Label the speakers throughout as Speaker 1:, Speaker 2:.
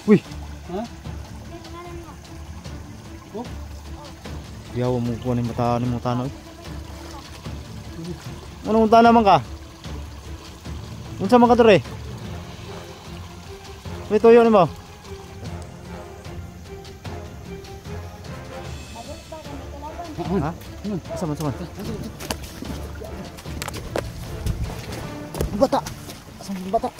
Speaker 1: Wih.
Speaker 2: Ha? Oh?
Speaker 1: Biyaw mo kuha ni mata ni mo tanong. Ano unta naman ka? Unsa man ka dere? May toyo ni mo. Ha? Sama. Bata. Sama bata.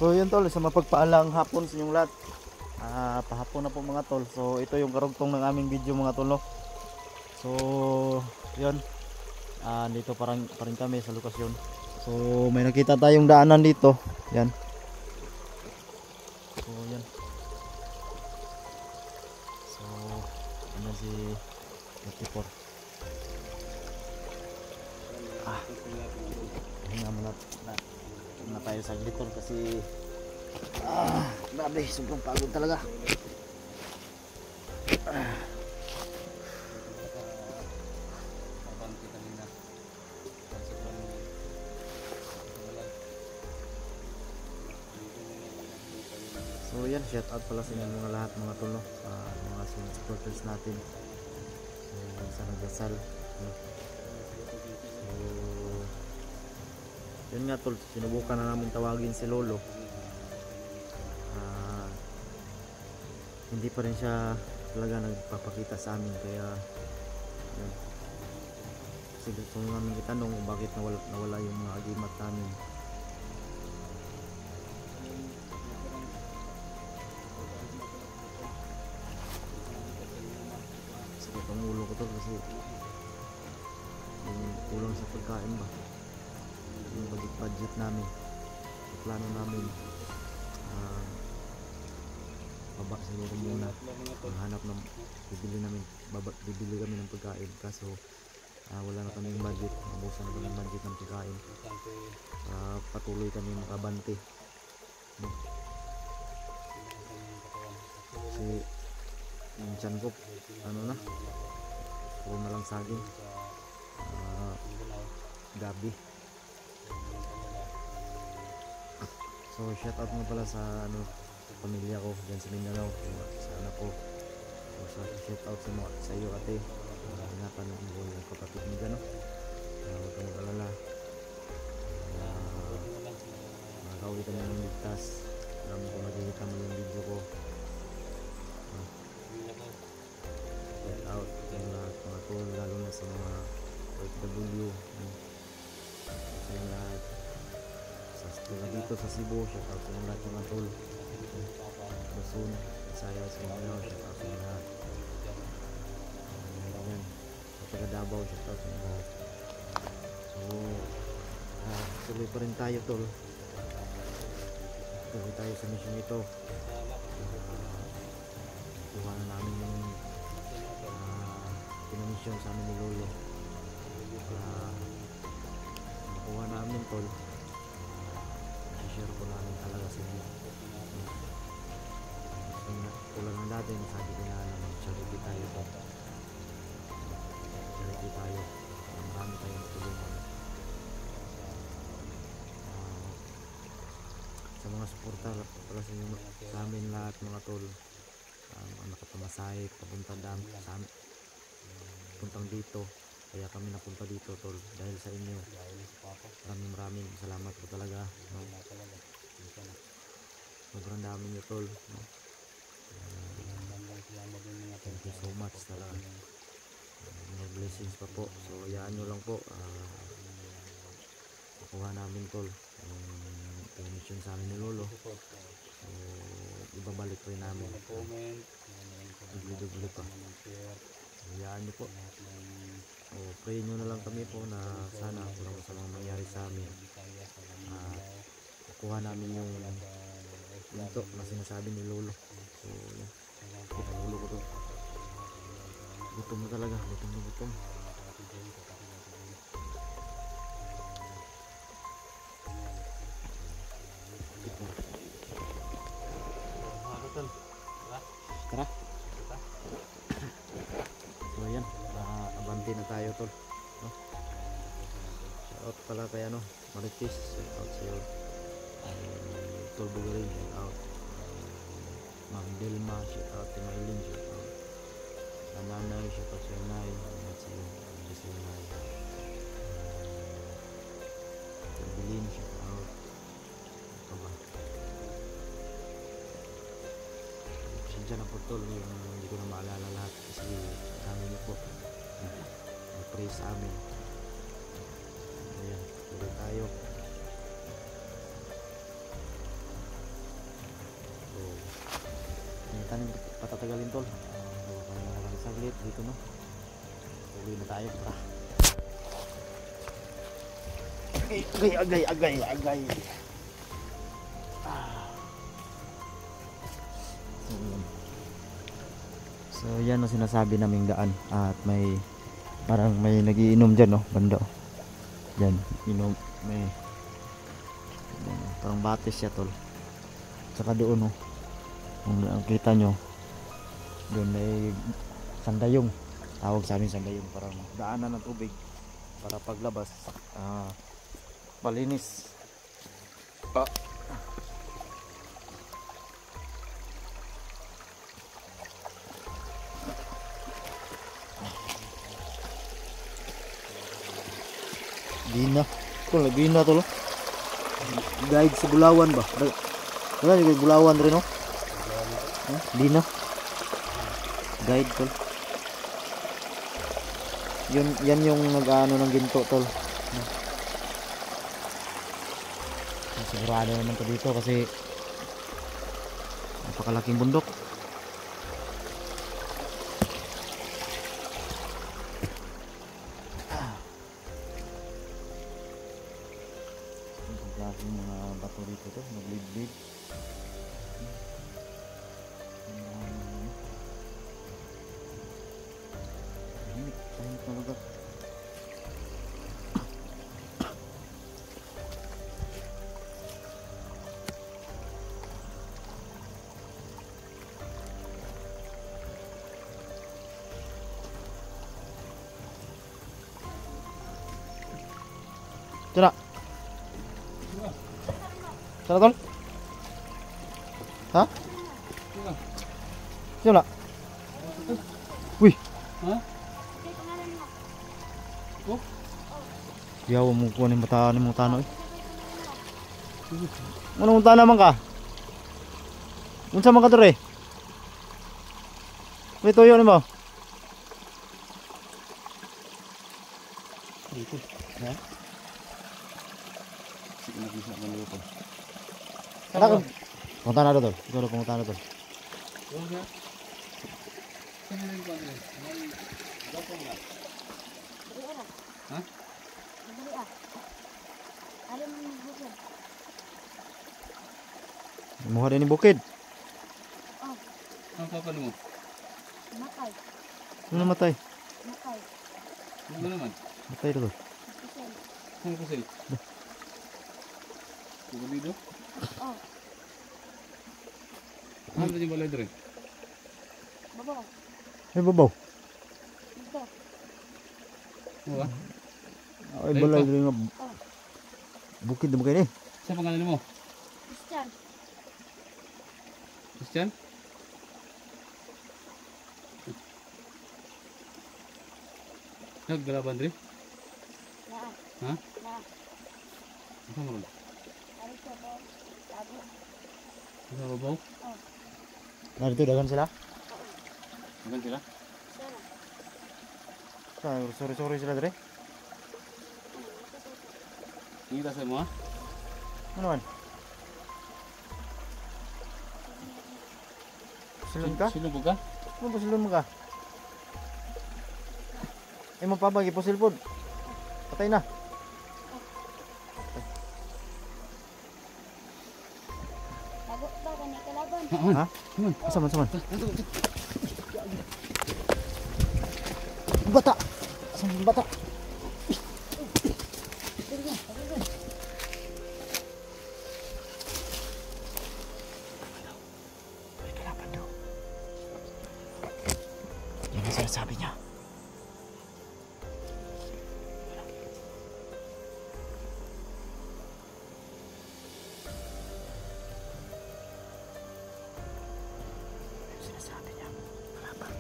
Speaker 1: So yun tol, sa mapagpaalang hapon sa inyong lahat. Pahapon na po mga tol. So ito yung karugtong ng aming video mga tol, no? So yun, dito pa rin kami sa lokasyon. So may nakita tayong daanan dito. Yan. So yan. So ano si 54. Hinga mo na tayo sa likod kasi grabe, sobrang pagod talaga. So yan, shout out pala sa inyo mga lahat mga tol, no? Mga supporters natin. So sa nagdasal, no? So yun nga tol, sinubukan na namin tawagin si Lolo. Hindi pa rin siya talaga nagpapakita sa amin, kaya yun. Kasi gusto namin itanong kung bakit nawala yung mga agimat namin. Sakit ang ulo ko tol kasi yung kulang sa pagkain ba, yung budget namin, yung plano namin, baba siguro muna, maghanap ng bibili kami ng pagkain, kaso wala na kaming budget, nabusan na kaming budget ng pagkain. Patuloy kami makabante, no? Kasi yung tiyan ko ano na, puro na lang saging, gabi. So shout out mo pala sa pamilya ko dyan sa Mindanao, sa anak ko. So shout out sa iyo ate, ingatan mo yung kapatid mo dyan, no? Huwag ka mag-alala, makakauwi ka ng ligtas. Alam ko makikita mo yung video ko. Shout out yung lahat mga tol, lalo na sa mga OFW, sa yung lahat dito sa Cebu. Shout out sa lahat mga tol, Luzon, Visayas, Mindanao, shout out sa lahat. Yan, sa taga Davao, shout out sa lahat. So tuloy pa rin tayo tol, tuloy tayo sa mission ito. Kuha na namin yung pinamisyon sa amin ni Lolo. Nakuha namin tol, i-share ko namin talaga sa inyo. Tulad ng dati, sabi ko na mag-charity tayo po. Charity tayo, marami tayong tulungan. Sa mga supporter pala sa inyo, sa amin lahat mga tol, nakapamasahe papunta sa amin, puntang dito, kaya kami napunta dito tol, dahil sa inyo. Maraming salamat po talaga, no? Sobrang dami nyo tol, no? Thank you so much talaga. More blessings pa po. So hayaan nyo lang po, nakuha namin tol yung permission sa amin ni Lolo. So ibabalik rin namin. Ibibalik pa. Hayaan niyo po. O pray nyo na lang kami po na sana walang masamang mangyari sa amin. At kukuha namin yung ito na sinasabi ni Lolo. So yan. Kita ulo ko to. Gutom na talaga. Gutom na gutom. Tara. So yan, abante na tayo tol, no? Shout out pala kay ano, Marites, shout out sa iyo. Tol Bugarin, shout out. Ma'am Delma, shout out kay Marilyn, shout out. Nanay, shout out sa iyo, Nay, at sa iyo, sa iyo, Nay. Bilin, shout out. Ito ba? Pasensya na po tol, yung hindi ko na maalala lahat kasi kami niyo po pray sa amin. Ayan, tuloy tayo. So hindi tayo patatagalin tol. Kaya na lang saglit dito, no? Tuloy na tayo. Agay. So yan ang sinasabi naming daan at may parang may nagiinom dyan, no, banda. Yan, inom, may yan, parang batis siya tol. Saka doon, no, kung nakita nyo doon may sandayong, tawag sa amin sandayong, parang daanan ng tubig para paglabas malinis. Gina. Ito lang, gina to, no? Guide sa Bulawan ba? Wala yung Bulawan rin, no? Gina. Guide, tol. Yan yung nag-ano ng ginto, tol. Sigurado naman to dito kasi napakalaking bundok. Yung mga bato dito to, naglid-lid. Tahimik talaga. Tara. Tara tol. Ha? Sila. Wih.
Speaker 2: Ha? Oh?
Speaker 1: Yawa mo kuha ng mata ni mong tano eh. Ano mong tana man ka? Unsa man ka dere? May toyo ni mo?
Speaker 2: Dito. Ha? Sige na bisa maluto.
Speaker 1: Tara. Punta na tol. Ikaw na pumunta na tol.
Speaker 2: Oh, ya. Saan na yung pangin? Gapong na. Ha?
Speaker 1: Muha din ni bukid.
Speaker 2: Ang papalo mo?
Speaker 3: Matay.
Speaker 1: Ano namatay?
Speaker 3: Matay.
Speaker 2: Ano naman?
Speaker 1: Matay tol.
Speaker 2: Ano ko sa'yo? Kukulido?
Speaker 3: Oh,
Speaker 2: Ano ba yung balay dre?
Speaker 3: babaw.
Speaker 1: Ay babaw.
Speaker 3: Dito.
Speaker 2: Oo ba?
Speaker 1: Ay balay diri nga. Bukid mo kay ni.
Speaker 2: Sa pangalan mo?
Speaker 3: Christian.
Speaker 2: Christian? Naggalaban dre?
Speaker 3: Naa.
Speaker 2: Ha?
Speaker 3: Naa.
Speaker 2: Ano mo ron?
Speaker 3: Ari ko ba? Sabi.
Speaker 2: Ano babaw?
Speaker 1: Narito dagan sila.
Speaker 2: Magan sila?
Speaker 3: Sana.
Speaker 1: Sorry sila dire.
Speaker 2: Ngita sa mo ha?
Speaker 1: Ano man? Silon ka?
Speaker 2: Sino po ka?
Speaker 1: Ano ba silon mo ka? Ay mo pa ba gipusil pod? Patay na.
Speaker 3: Tago ba ka ni kalaban?
Speaker 1: Ha? Asa man? Bata. Asa man bata? May kalaban daw. Yan ang sinasabi niya. Sinasabi niya. Kalaban.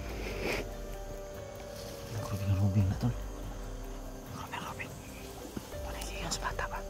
Speaker 1: Nagrubing na tol. Nagrubing. Panagigan sa bata ba?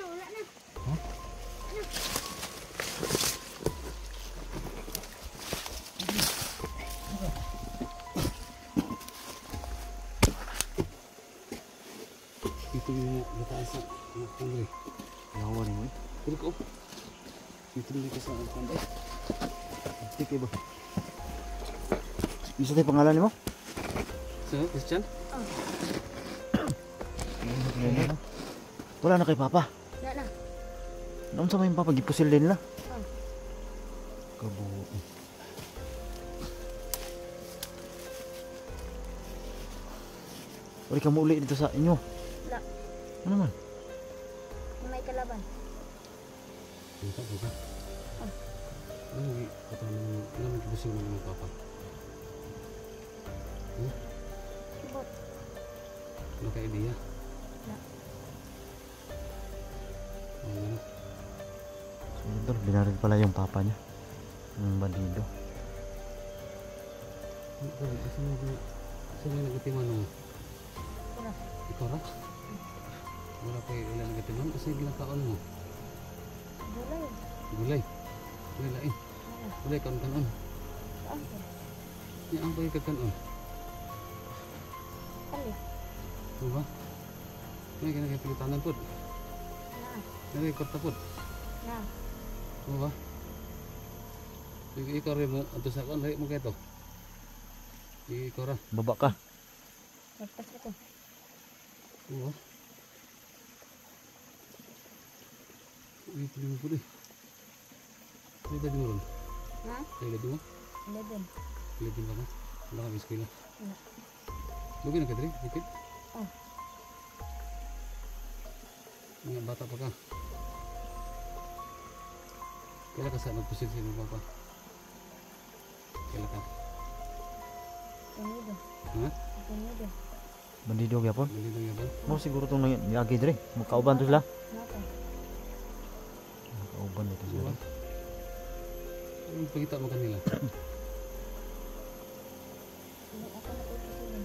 Speaker 3: Wala na.
Speaker 2: Ito yung nataas sa pangri.
Speaker 1: Nawa rin mo eh.
Speaker 2: Pero ko. Ito yung ka sa pangri.
Speaker 1: Tikay ba? Bisa tayo pangalan mo?
Speaker 2: So, Christian?
Speaker 1: Wala na kay Papa.
Speaker 3: Wala na.
Speaker 1: Naon sa may Papa gipusil din nila.
Speaker 3: Oh.
Speaker 1: Kabuo. Wala ka muli dito sa inyo.
Speaker 3: Wala.
Speaker 1: Ano man?
Speaker 3: May kalaban.
Speaker 2: Kita po ka. Ano yung katanong, ano yung kibusing mo ng papa?
Speaker 3: Bot.
Speaker 2: Ano ka idea?
Speaker 3: Wala.
Speaker 2: Ano ano?
Speaker 1: So, idol, binaril pala yung Papa niya. Yung bandido.
Speaker 2: Kasi mo nagatiman mo?
Speaker 3: Wala.
Speaker 2: Ikaw ra? Wala pa yung ilan nagatiman? Kasi ginakaon mo?
Speaker 3: Gulay.
Speaker 2: Gulay? Gulay lain?
Speaker 3: Wala.
Speaker 2: Gulay kaon-kanon?
Speaker 3: Saan ko?
Speaker 2: Yan ang pa'y kakanon?
Speaker 3: Kali.
Speaker 2: Ano ba? May kinakipilitanan po?
Speaker 3: Na.
Speaker 2: Nagkikota po?
Speaker 3: Na.
Speaker 2: Ano ba? Ikaw rin mo, ato sa kan, lahi mo kayo to. Ikaw ra.
Speaker 1: Baba ka.
Speaker 3: Nagpas ako.
Speaker 2: Ano ba? Ay, pili mo po rin. Ay, dati mo ron.
Speaker 3: Ha?
Speaker 2: Ay, dati mo?
Speaker 3: 11.
Speaker 2: Pili din ba ka? Wala kang eskwela.
Speaker 3: Wala.
Speaker 2: Lugin na ka dali, dikit.
Speaker 3: Oh.
Speaker 2: Mga bata pa ka. Kailan ka sa nagpusil sa inyo papa? Kailan ka?
Speaker 3: Tunido.
Speaker 2: Ha?
Speaker 3: Tunido.
Speaker 1: Bandido gyapon.
Speaker 2: Malino nga ba?
Speaker 1: Mo siguro tong lagi dire. Magkauban to sila.
Speaker 3: Nata.
Speaker 1: Magkauban dito
Speaker 2: Diba?
Speaker 1: sila.
Speaker 2: Ang pagkita mo kanila.
Speaker 3: Hindi ako napupusilin.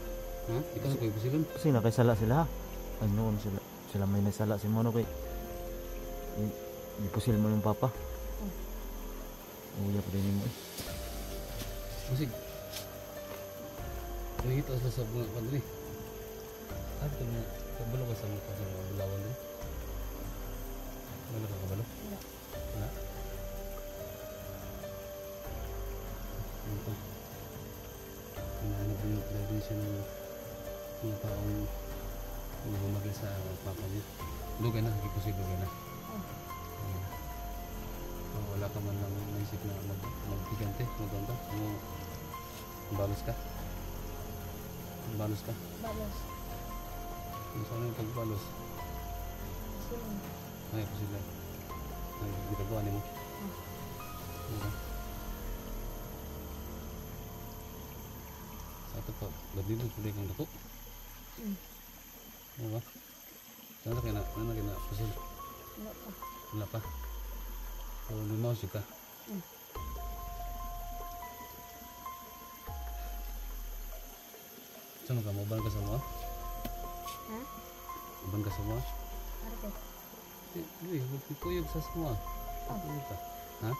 Speaker 2: Ha? Ikaw na kayo pusilon?
Speaker 1: Kasi nakaisala sila ha. Ay noon sila may nasala si Mono kay ipusil mo yung Papa. Uya pa din mo eh.
Speaker 2: Musig. Nakikita sila sa mga kadali. Ano ito mo? Kabalo ka sa mukha sa mga bulawan din? Wala ka kabalo?
Speaker 3: Wala.
Speaker 2: Wala? Ano ito? Hinahanap din siya ng mga taong humagay sa papa niya. Lugay na, kipusin lugay na. Ayan. So, wala ka man lang naisip na magbigante, magbanta. Balos ka? Balos ka?
Speaker 3: Balos.
Speaker 2: Ano saan yung pagbalos?
Speaker 3: Silin.
Speaker 2: Ay, ako sila. Ay, ginagawa niyo mo. Diba? Badilo tuloy kang dako. Ano ba? Ano kina pusil?
Speaker 3: Wala pa.
Speaker 2: Wala pa. So, limaw siya ka. Saan ka? Maban ka sa mga?
Speaker 3: Ha?
Speaker 2: Maban ka sa mga?
Speaker 3: Arte.
Speaker 2: Uy, magpipuyog sa mga. Ano ka? Ha?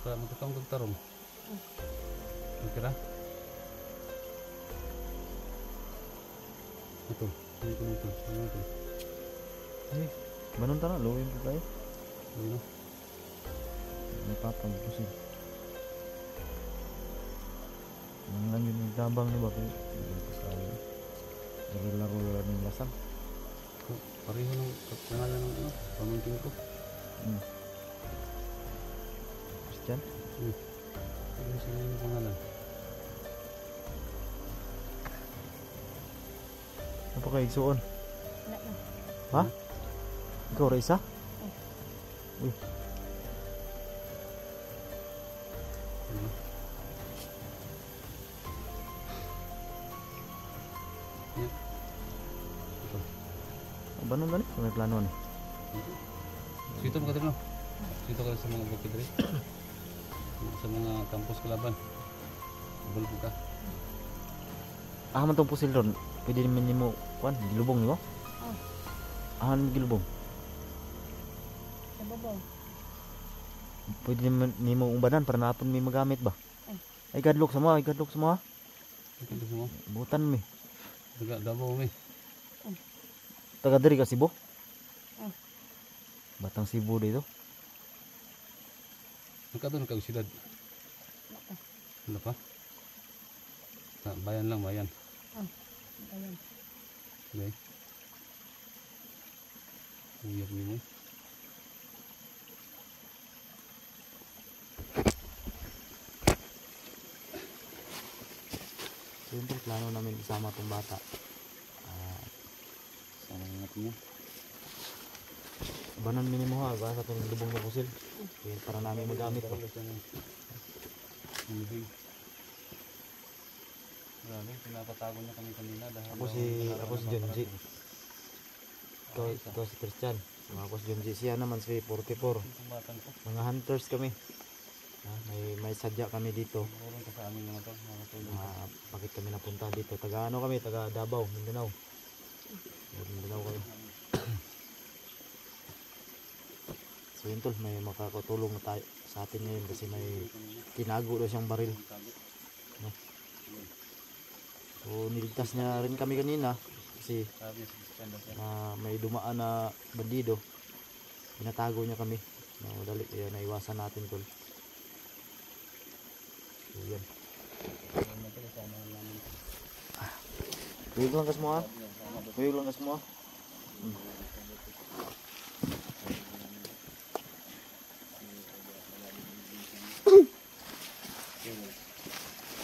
Speaker 2: Para magkakang kagtarong. Okay ra? Ito. Ito.
Speaker 1: Eh, banon ta na, luwin po kayo.
Speaker 2: Ano?
Speaker 1: May papang pusin. Ang lang yun yung tabang ni Bakit? Laro-laro ng lasang.
Speaker 2: Pareho ng pangalan ng ano, pamangkin ko.
Speaker 1: Christian?
Speaker 2: Pareho sila yung pangalan.
Speaker 1: Ano pa kayo igsuon?
Speaker 3: Wala na.
Speaker 1: Ha? Ikaw ra isa? Uy,
Speaker 2: Ano? Yan. Ito.
Speaker 1: banon na ni? May plano ni.
Speaker 2: Sito mo ka din, no? Sito ka sa mga bukid rin. Sa mga campus kalaban. Bulbo ka.
Speaker 1: Ah, man tong pusil ron. Pwede naman ni mo, kuan, gilubong ni mo? Ah, gilubong.
Speaker 3: Sa babaw.
Speaker 1: Pwede naman ni mo umbanan para napon may magamit ba? Ay, gadlok sa mga,
Speaker 2: Ito mo.
Speaker 1: Butan mi.
Speaker 2: Daga, Davao mi.
Speaker 1: Taga diri ka Cebu?
Speaker 3: Ah.
Speaker 1: Batang Cebu dito.
Speaker 2: Nagkatoon ka syudad.
Speaker 3: Wala pa.
Speaker 2: Wala pa? Bayan lang, bayan.
Speaker 3: Ayan.
Speaker 2: Okay. Uyab ni mo.
Speaker 1: So yun po, plano namin isama tong bata.
Speaker 2: Sana nga niya.
Speaker 1: Banan minimo ha, basta itong lubong na pusil. Kaya para namin magamit pa.
Speaker 2: Grabe, pinapatago niya kami kanina dahil
Speaker 1: Ako si John G. Ito si Christian. Ako si John G. Siya naman si 44.
Speaker 2: Kumbatan ko.
Speaker 1: Mga hunters kami. May sadya kami dito.
Speaker 2: Meron ka sa amin mga to, mga tulong.
Speaker 1: Bakit kami napunta dito? Taga ano kami? Taga Davao, Mindanao. Mindanao kami. So yun tol, may makakatulong na tayo sa atin ngayon kasi may tinago daw siyang baril. No? So niligtas niya rin kami kanina kasi
Speaker 2: Sabi si Christian daw siya.
Speaker 1: may dumaan na bandido. Pinatago niya kami. No, dali, kaya naiwasan natin tol. So yan. Huyog lang kas mo ha. Huyog lang kas mo ha.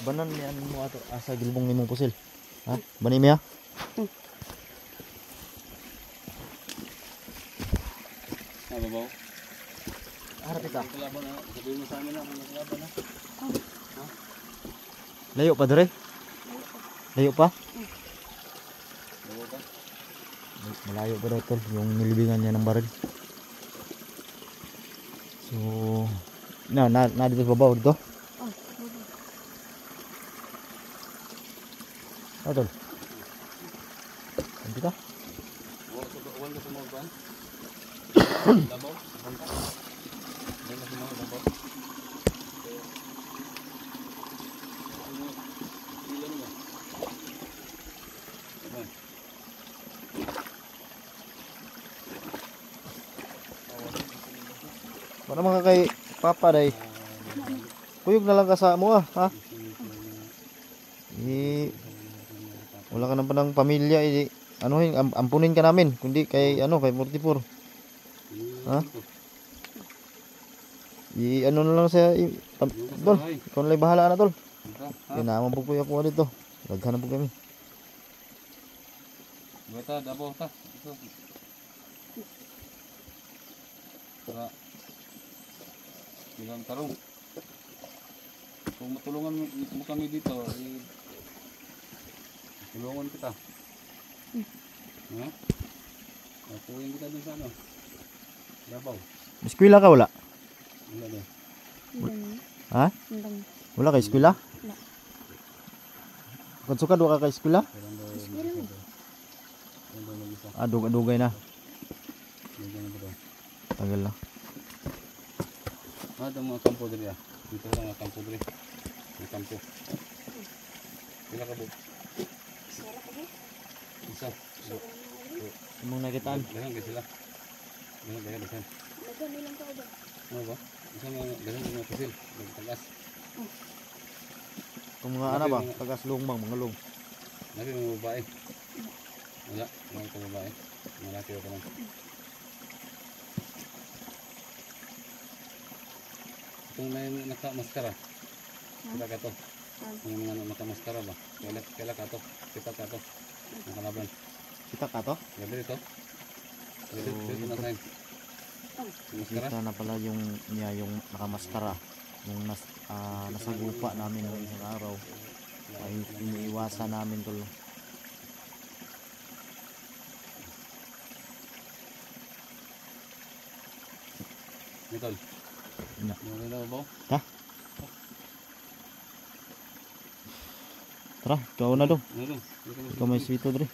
Speaker 1: Banan ni ano mo ato asa gilbong nimong pusil. Ha? Bani mi ha?
Speaker 2: Babaw.
Speaker 1: Harap ita.
Speaker 2: Kalaban na, sabihin mo sa amin na kung kalaban na.
Speaker 1: Layo pa dire? Layo pa?
Speaker 2: Babaw ka.
Speaker 1: Malayo pa daw tol yung nilibingan niya ng baril. So na dito sa babaw dito. Ah, tol. Nanti ka?
Speaker 2: Uwan ka sa mga ban? Babaw? Bangka? Uwan ka sa mga babaw? Ilan mo? Ayan.
Speaker 1: Para mga kay Papa day. Kuyog na lang ka sa mo ha. Wala ka na pa ng pamilya anuhin ampunin ka namin kundi kay ano kay 44. Ha? Ano na lang sa tol. Ikaw na lang bahala na tol. Kinaman po kuya ko dito. Daghan na po kami.
Speaker 2: Bata, dabaw ta. Ito. Para ilang tarong. Kung matulungan mo kami dito, Tulungan kita. Ha? Nakuhin kita dun sa ano. Dabaw.
Speaker 1: Eskwela ka wala?
Speaker 2: Wala din.
Speaker 3: Hindang.
Speaker 1: Ha?
Speaker 3: Hindang.
Speaker 1: Wala ka eskwela?
Speaker 3: Wala.
Speaker 1: Kung sukad wala ka eskwela?
Speaker 2: Kailan daw
Speaker 3: Eskwela mo.
Speaker 2: Kailan daw mag-isa.
Speaker 1: Dugay na.
Speaker 2: Dugay na ba daw?
Speaker 1: Tagal na.
Speaker 2: Ito mga kampo dali ah. Dito lang ang kampo dali. May kampo. Pila ka bu?
Speaker 3: Sarap ako.
Speaker 2: Isa.
Speaker 1: Imong nakitaan.
Speaker 2: Dahan ka sila. Dahan.
Speaker 3: Lagan nilang ka ba?
Speaker 2: Ano ba? Isa mga dahan mga pasil. Nagtagas.
Speaker 1: Kung mga ano ba? Tagas lungmang, mga lung.
Speaker 2: Nabi mga babae. Wala. Mga ka babae. Mga laki ka lang. Itong may nakamaskara. Kita ka to. Yung mga nakamaskara ba? Kaila ka to. Kita ka to. Nakalaban.
Speaker 1: Kita ka to?
Speaker 2: Gabi ito. Gabi ito na tayo. Maskara.
Speaker 1: Kita na pala yung niya yung nakamaskara. Yung nasa gupa namin noong isang araw. Ay iniiwasan namin tol.
Speaker 2: Mitol.
Speaker 1: Na.
Speaker 2: Meron na ba?
Speaker 1: Tara, ikaw na dong.
Speaker 2: Meron.
Speaker 1: Ikaw may sweeto dre.